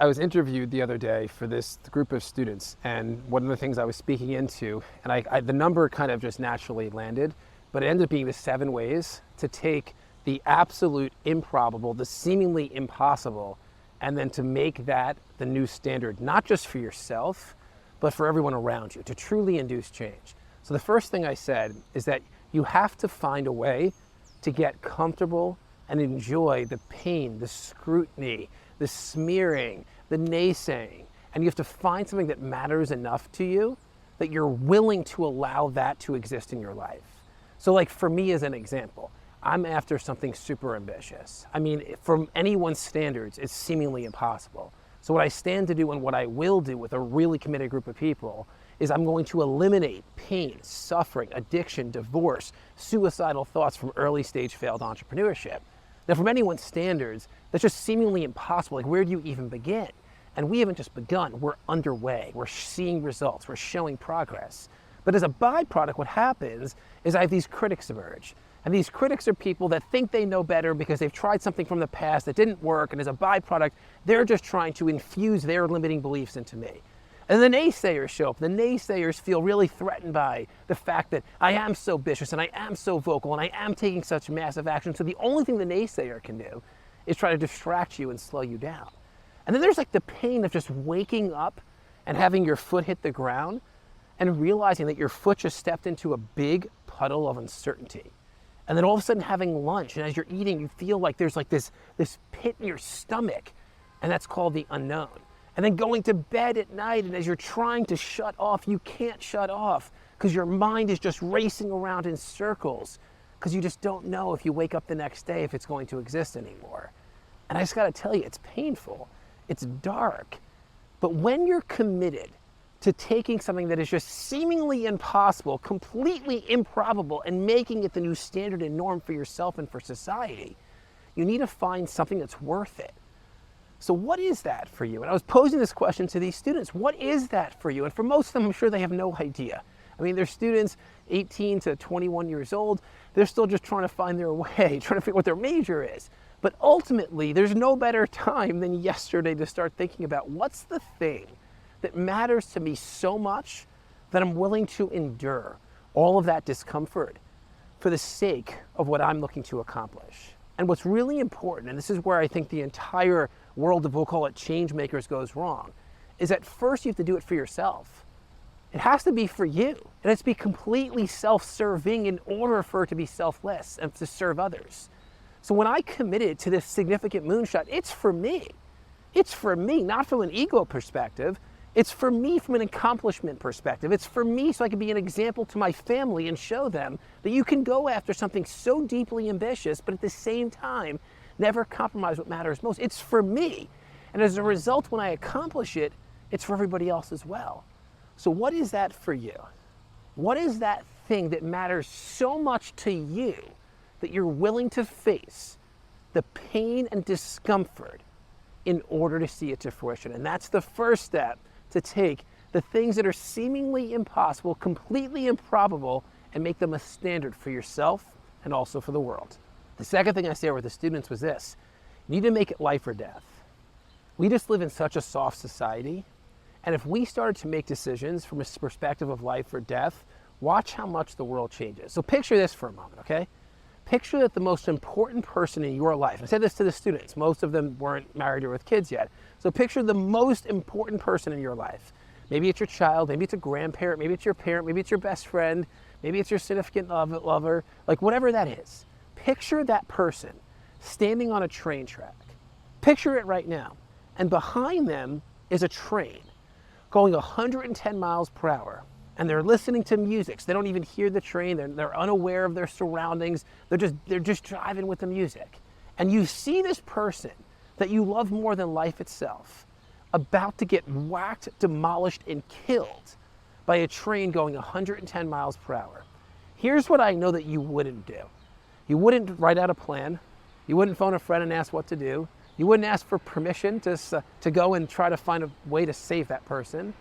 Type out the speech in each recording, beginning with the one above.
I was interviewed the other day for this group of students, and one of the things I was speaking into, and the number kind of just naturally landed, but it ended up being the 7 ways to take the absolute improbable, the seemingly impossible, and then to make that the new standard, not just for yourself, but for everyone around you, to truly induce change. So the first thing I said is that you have to find a way to get comfortable and enjoy the pain, the scrutiny, the smearing, the naysaying, and you have to find something that matters enough to you that you're willing to allow that to exist in your life. So like for me as an example, I'm after something super ambitious. I mean, from anyone's standards, it's seemingly impossible. So what I stand to do and what I will do with a really committed group of people is I'm going to eliminate pain, suffering, addiction, divorce, suicidal thoughts from early stage failed entrepreneurship. Now from anyone's standards, that's just seemingly impossible. Like where do you even begin? And we haven't just begun, we're underway. We're seeing results, we're showing progress. But as a byproduct, what happens is I have these critics emerge. And these critics are people that think they know better because they've tried something from the past that didn't work, and as a byproduct, they're just trying to infuse their limiting beliefs into me. And the naysayers show up. The naysayers feel really threatened by the fact that I am so ambitious and I am so vocal and I am taking such massive action. So the only thing the naysayer can do is try to distract you and slow you down. And then there's like the pain of just waking up and having your foot hit the ground and realizing that your foot just stepped into a big puddle of uncertainty. And then all of a sudden having lunch, and as you're eating, you feel like there's like this pit in your stomach, and that's called the unknown. And then going to bed at night, and as you're trying to shut off, you can't shut off because your mind is just racing around in circles because you just don't know if you wake up the next day if it's going to exist anymore. And I just gotta tell you, it's painful, it's dark, but when you're committed to taking something that is just seemingly impossible, completely improbable, and making it the new standard and norm for yourself and for society, you need to find something that's worth it. So what is that for you? And I was posing this question to these students. What is that for you? And for most of them, I'm sure they have no idea. I mean, they're students 18 to 21 years old. They're still just trying to find their way, trying to figure out what their major is. But ultimately, there's no better time than yesterday to start thinking about what's the thing that matters to me so much that I'm willing to endure all of that discomfort for the sake of what I'm looking to accomplish. And what's really important, and this is where I think the entire world of, we'll call it change makers, goes wrong, is that first you have to do it for yourself. It has to be for you. It has to be completely self-serving in order for it to be selfless and to serve others. So when I committed to this significant moonshot, it's for me. It's for me, not from an ego perspective. It's for me from an accomplishment perspective. It's for me so I can be an example to my family and show them that you can go after something so deeply ambitious, but at the same time, never compromise what matters most. It's for me. And as a result, when I accomplish it, it's for everybody else as well. So what is that for you? What is that thing that matters so much to you that you're willing to face the pain and discomfort in order to see it to fruition? And that's the first step, to take the things that are seemingly impossible, completely improbable, and make them a standard for yourself and also for the world. The second thing I shared with the students was this: you need to make it life or death. We just live in such a soft society, and if we started to make decisions from a perspective of life or death, watch how much the world changes. So picture this for a moment, okay? Picture that the most important person in your life, and I said this to the students, most of them weren't married or with kids yet. So picture the most important person in your life. Maybe it's your child, maybe it's a grandparent, maybe it's your parent, maybe it's your best friend, maybe it's your significant lover, like whatever that is. Picture that person standing on a train track. Picture it right now. And behind them is a train going 110 miles per hour. And they're listening to music, so they don't even hear the train. They're unaware of their surroundings. They're just driving with the music. And you see this person that you love more than life itself about to get whacked, demolished, and killed by a train going 110 miles per hour. Here's what I know that you wouldn't do. You wouldn't write out a plan. You wouldn't phone a friend and ask what to do. You wouldn't ask for permission to go and try to find a way to save that person.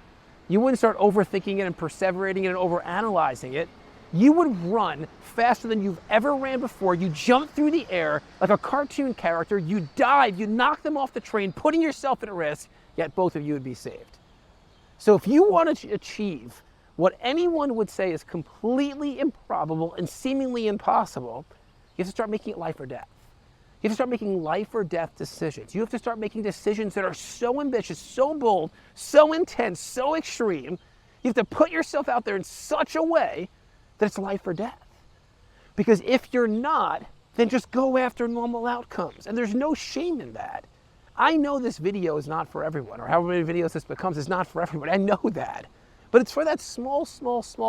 You wouldn't start overthinking it and perseverating it and overanalyzing it. You would run faster than you've ever ran before. You jump through the air like a cartoon character. You dive, you knock them off the train, putting yourself at risk. yet both of you would be saved. So if you want to achieve what anyone would say is completely improbable and seemingly impossible, you have to start making it life or death. You have to start making life or death decisions. You have to start making decisions that are so ambitious, so bold, so intense, so extreme. You have to put yourself out there in such a way that it's life or death. Because if you're not, then just go after normal outcomes. And there's no shame in that. I know this video is not for everyone, or however many videos this becomes is not for everyone. I know that. But it's for that small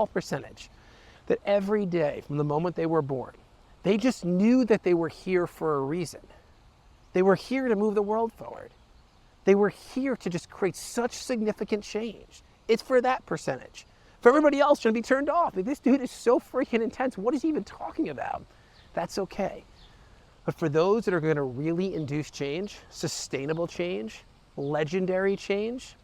percentage that every day from the moment they were born, they just knew that they were here for a reason. They were here to move the world forward. They were here to just create such significant change. It's for that percentage. For everybody else, going to be turned off. Like, this dude is so freaking intense. What is he even talking about? That's okay. But for those that are going to really induce change, sustainable change, legendary change,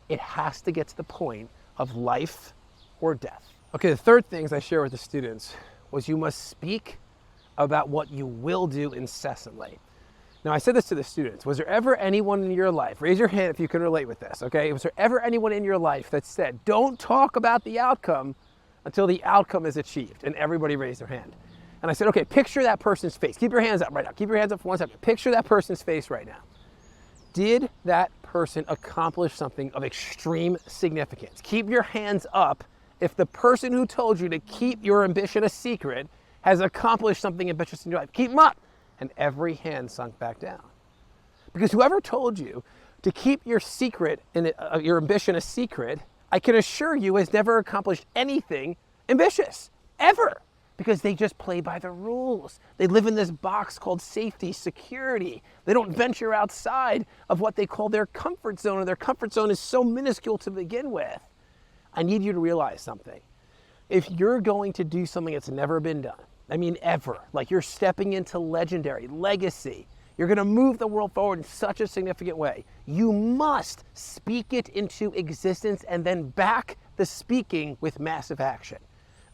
it has to get to the point of life or death. Okay, the third things I share with the students was you must speak about what you will do incessantly. Now, I said this to the students. Was there ever anyone in your life, raise your hand if you can relate with this, okay? Was there ever anyone in your life that said, don't talk about the outcome until the outcome is achieved? And everybody raised their hand. And I said, okay, picture that person's face. Keep your hands up right now. Keep your hands up for 1 second. Picture that person's face right now. Did that person accomplish something of extreme significance? Keep your hands up if the person who told you to keep your ambition a secret has accomplished something ambitious in your life. Keep them up. And every hand sunk back down. Because whoever told you to keep your secret, your ambition a secret, I can assure you has never accomplished anything ambitious, ever. Because they just play by the rules. They live in this box called safety, security. They don't venture outside of what they call their comfort zone, and their comfort zone is so minuscule to begin with. I need you to realize something. If you're going to do something that's never been done, I mean ever, like you're stepping into legendary, legacy, you're gonna move the world forward in such a significant way, you must speak it into existence and then back the speaking with massive action.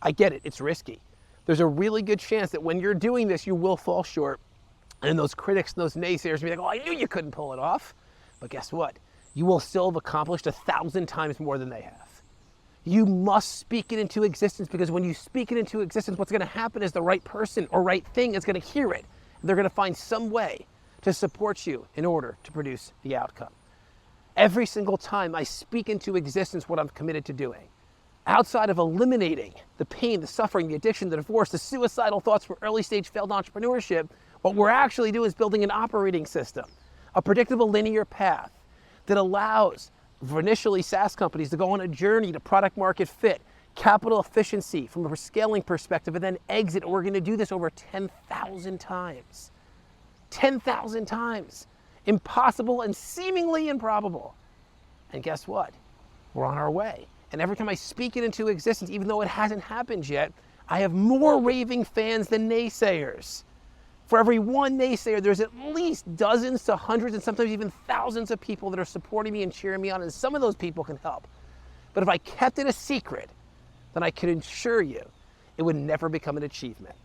I get it, it's risky. There's a really good chance that when you're doing this, you will fall short. And those critics and those naysayers will be like, oh, I knew you couldn't pull it off. But guess what? You will still have accomplished 1,000 times more than they have. You must speak it into existence, because when you speak it into existence, what's gonna happen is the right person or right thing is gonna hear it. And they're gonna find some way to support you in order to produce the outcome. Every single time I speak into existence what I'm committed to doing, outside of eliminating the pain, the suffering, the addiction, the divorce, the suicidal thoughts from early stage failed entrepreneurship, what we're actually doing is building an operating system, a predictable linear path that allows for initially SaaS companies to go on a journey to product market fit, capital efficiency from a scaling perspective, and then exit. And we're going to do this over 10,000 times. 10,000 times. Impossible and seemingly improbable. And guess what? We're on our way. And every time I speak it into existence, even though it hasn't happened yet, I have more raving fans than naysayers. For every one naysayer, there's at least dozens to hundreds and sometimes even thousands of people that are supporting me and cheering me on, and some of those people can help. But if I kept it a secret, then I can assure you it would never become an achievement.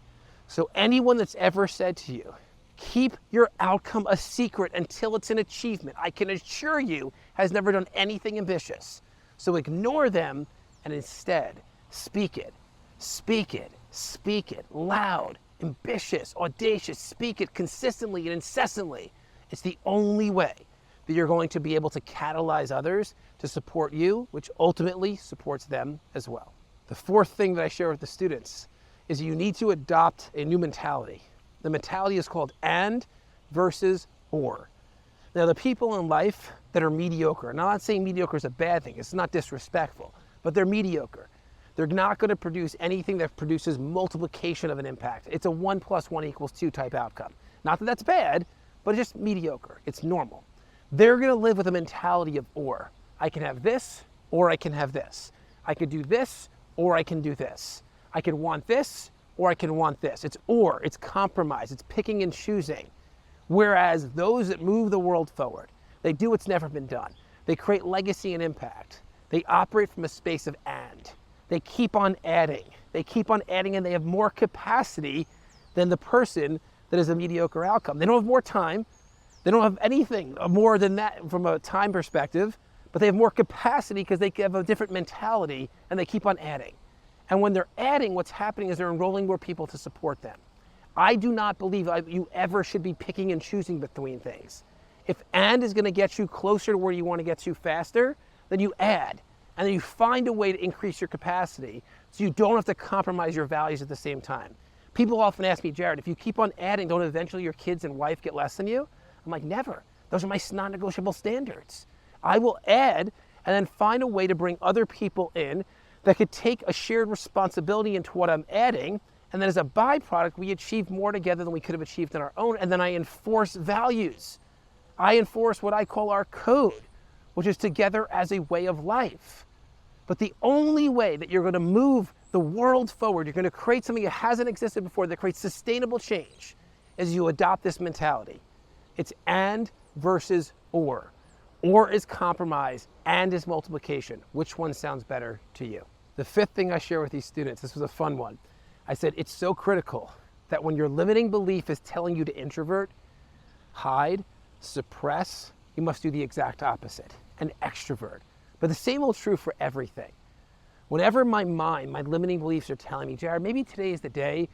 So anyone that's ever said to you, keep your outcome a secret until it's an achievement, I can assure you has never done anything ambitious. So ignore them and instead speak it, speak it, speak it loud, ambitious, audacious, speak it consistently and incessantly. It's the only way that you're going to be able to catalyze others to support you, which ultimately supports them as well. The fourth thing that I share with the students is you need to adopt a new mentality. The mentality is called and versus or. Now, the people in life that are mediocre, and I'm not saying mediocre is a bad thing, it's not disrespectful, but they're mediocre. They're not going to produce anything that produces multiplication of an impact. It's a 1 + 1 = 2 type outcome. Not that that's bad, but it's just mediocre. It's normal. They're going to live with a mentality of or. I can have this, or I can have this. I could do this, or I can do this. I can want this, or I can want this. It's or, it's compromise, it's picking and choosing. Whereas those that move the world forward, they do what's never been done. They create legacy and impact. They operate from a space of and. They keep on adding. They keep on adding, and they have more capacity than the person that is a mediocre outcome. They don't have more time. They don't have anything more than that from a time perspective, but they have more capacity because they have a different mentality and they keep on adding. And when they're adding, what's happening is they're enrolling more people to support them. I do not believe you ever should be picking and choosing between things. If and is going to get you closer to where you want to get to faster, then you add. And then you find a way to increase your capacity so you don't have to compromise your values at the same time. People often ask me, Jared, if you keep on adding, don't eventually your kids and wife get less than you? I'm like, never. Those are my non-negotiable standards. I will add and then find a way to bring other people in that could take a shared responsibility into what I'm adding, and then as a byproduct, we achieve more together than we could have achieved on our own, and then I enforce values. I enforce what I call our code, which is together as a way of life. But the only way that you're going to move the world forward, you're going to create something that hasn't existed before that creates sustainable change, is you adopt this mentality. It's and versus or. Or is compromise, and is multiplication. Which one sounds better to you? The fifth thing I share with these students, this was a fun one. I said, it's so critical that when your limiting belief is telling you to introvert, hide, suppress, you must do the exact opposite, and extrovert. But the same holds true for everything. Whenever my limiting beliefs are telling me, Jared, maybe today is the day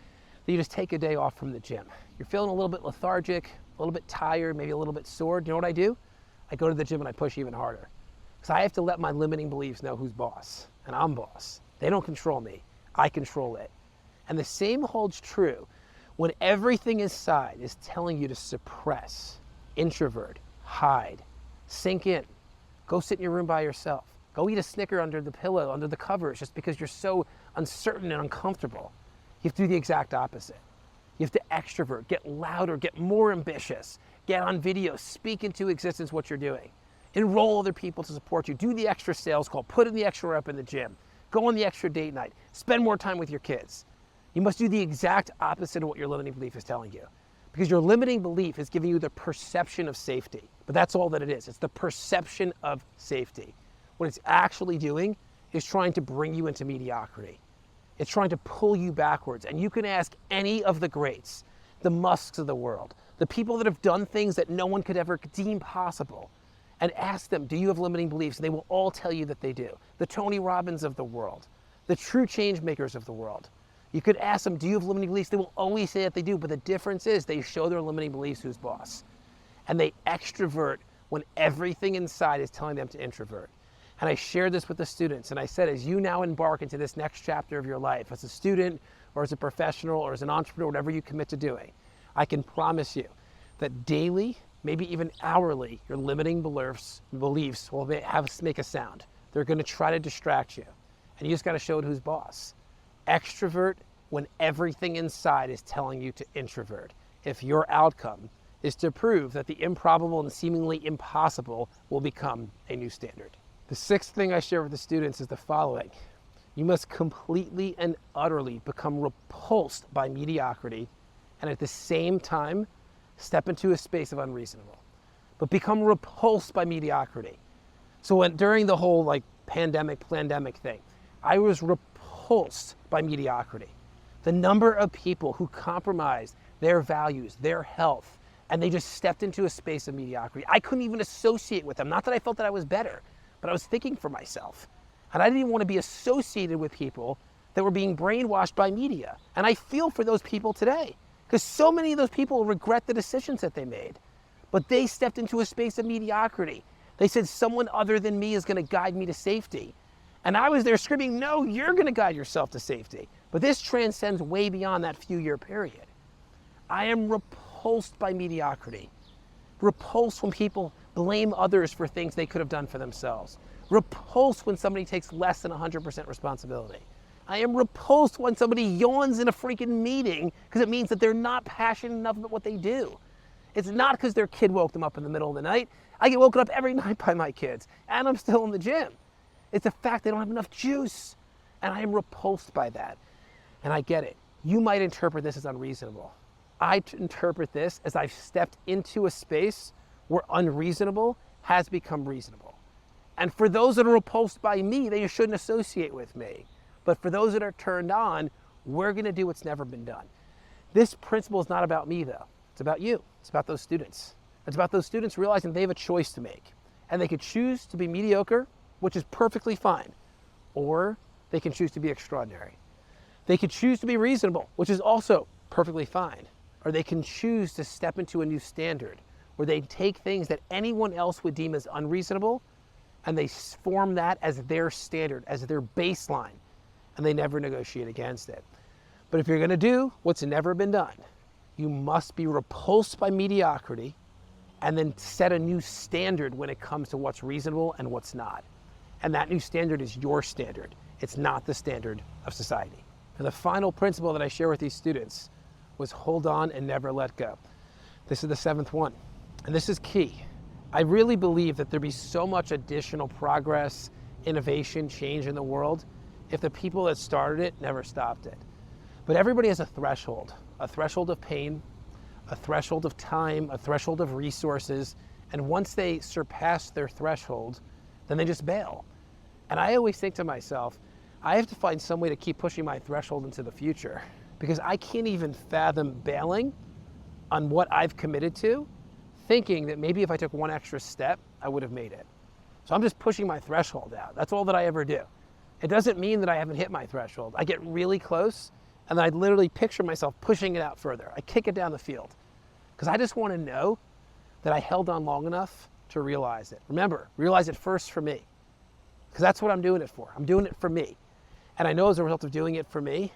that you just take a day off from the gym. You're feeling a little bit lethargic, a little bit tired, maybe a little bit sore. Do you know what I do? I go to the gym and I push even harder. Because I have to let my limiting beliefs know who's boss, and I'm boss. They don't control me, I control it. And the same holds true when everything inside is telling you to suppress, introvert, hide, sink in, go sit in your room by yourself, go eat a Snicker under the pillow, under the covers, just because you're so uncertain and uncomfortable. You have to do the exact opposite. You have to extrovert, get louder, get more ambitious, get on video, speak into existence what you're doing. Enroll other people to support you. Do the extra sales call, put in the extra rep in the gym, go on the extra date night, spend more time with your kids. You must do the exact opposite of what your limiting belief is telling you. Because your limiting belief is giving you the perception of safety. But that's all that it is. It's the perception of safety. What it's actually doing is trying to bring you into mediocrity. It's trying to pull you backwards. And you can ask any of the greats, the Musks of the world, the people that have done things that no one could ever deem possible, and ask them, do you have limiting beliefs? And they will all tell you that they do. The Tony Robbins of the world, the true change makers of the world. You could ask them, do you have limiting beliefs? They will always say that they do, but the difference is they show their limiting beliefs who's boss. And they extrovert when everything inside is telling them to introvert. And I shared this with the students, and I said, as you now embark into this next chapter of your life, as a student, or as a professional, or as an entrepreneur, whatever you commit to doing, I can promise you that daily, maybe even hourly, your limiting beliefs will make a sound. They're going to try to distract you. And you just got to show it who's boss. Extrovert when everything inside is telling you to introvert. If your outcome is to prove that the improbable and seemingly impossible will become a new standard. The sixth thing I share with the students is the following. You must completely and utterly become repulsed by mediocrity, and at the same time, step into a space of unreasonable. But become repulsed by mediocrity. So during the whole pandemic thing, I was repulsed by mediocrity. The number of people who compromised their values, their health, and they just stepped into a space of mediocrity. I couldn't even associate with them. Not that I felt that I was better, but I was thinking for myself. And I didn't even want to be associated with people that were being brainwashed by media. And I feel for those people today, because so many of those people regret the decisions that they made. But they stepped into a space of mediocrity. They said someone other than me is going to guide me to safety. And I was there screaming, no, you're going to guide yourself to safety. But this transcends way beyond that few-year period. I am repulsed by mediocrity. Repulsed when people blame others for things they could have done for themselves. Repulsed when somebody takes less than 100% responsibility. I am repulsed when somebody yawns in a freaking meeting because it means that they're not passionate enough about what they do. It's not because their kid woke them up in the middle of the night. I get woken up every night by my kids, and I'm still in the gym. It's a fact they don't have enough juice, and I am repulsed by that. And I get it. You might interpret this as unreasonable. I interpret this as I've stepped into a space where unreasonable has become reasonable. And for those that are repulsed by me, they shouldn't associate with me. But for those that are turned on, we're going to do what's never been done. This principle is not about me, though. It's about you. It's about those students. It's about those students realizing they have a choice to make. And they could choose to be mediocre, which is perfectly fine, or they can choose to be extraordinary. They could choose to be reasonable, which is also perfectly fine, or they can choose to step into a new standard where they take things that anyone else would deem as unreasonable and they form that as their standard, as their baseline, and they never negotiate against it. But if you're going to do what's never been done, you must be repulsed by mediocrity and then set a new standard when it comes to what's reasonable and what's not. And that new standard is your standard. It's not the standard of society. And the final principle that I share with these students was hold on and never let go. This is the 7th one, and this is key. I really believe that there'd be so much additional progress, innovation, change in the world if the people that started it never stopped it. But everybody has a threshold of pain, a threshold of time, a threshold of resources, and once they surpass their threshold, then they just bail. And I always think to myself, I have to find some way to keep pushing my threshold into the future, because I can't even fathom bailing on what I've committed to, thinking that maybe if I took one extra step, I would have made it. So I'm just pushing my threshold out. That's all that I ever do. It doesn't mean that I haven't hit my threshold. I get really close, and then I literally picture myself pushing it out further. I kick it down the field, because I just want to know that I held on long enough to realize it. Remember, realize it first for me, because that's what I'm doing it for. I'm doing it for me. And I know as a result of doing it for me,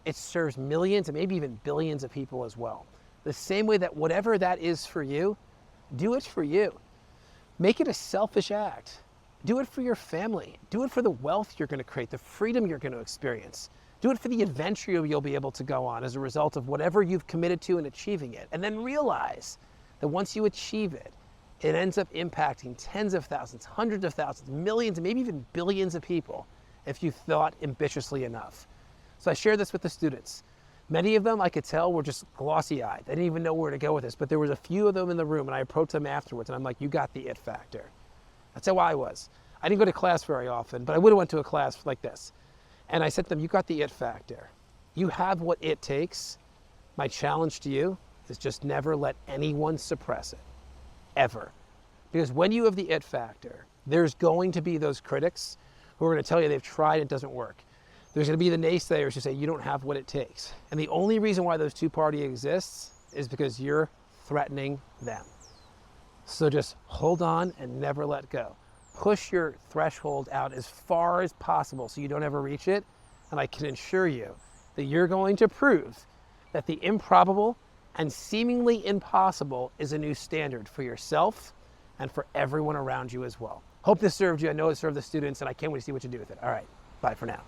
it serves millions and maybe even billions of people as well. The same way that whatever that is for you, do it for you. Make it a selfish act. Do it for your family. Do it for the wealth you're going to create, the freedom you're going to experience. Do it for the adventure you'll be able to go on as a result of whatever you've committed to and achieving it. And then realize that once you achieve it, it ends up impacting tens of thousands, hundreds of thousands, millions, and maybe even billions of people if you thought ambitiously enough. So I share this with the students. Many of them, I could tell, were just glossy-eyed. They didn't even know where to go with this, but there was a few of them in the room, and I approached them afterwards, and I'm like, you got the it factor. That's how I was. I didn't go to class very often, but I would have went to a class like this. And I said to them, you got the it factor. You have what it takes. My challenge to you is just never let anyone suppress it, ever. Because when you have the it factor, there's going to be those critics who are going to tell you they've tried, it doesn't work. There's going to be the naysayers who say you don't have what it takes. And the only reason why those two parties exist is because you're threatening them. So just hold on and never let go. Push your threshold out as far as possible so you don't ever reach it. And I can assure you that you're going to prove that the improbable and seemingly impossible is a new standard for yourself and for everyone around you as well. Hope this served you. I know it served the students, and I can't wait to see what you do with it. All right, bye for now.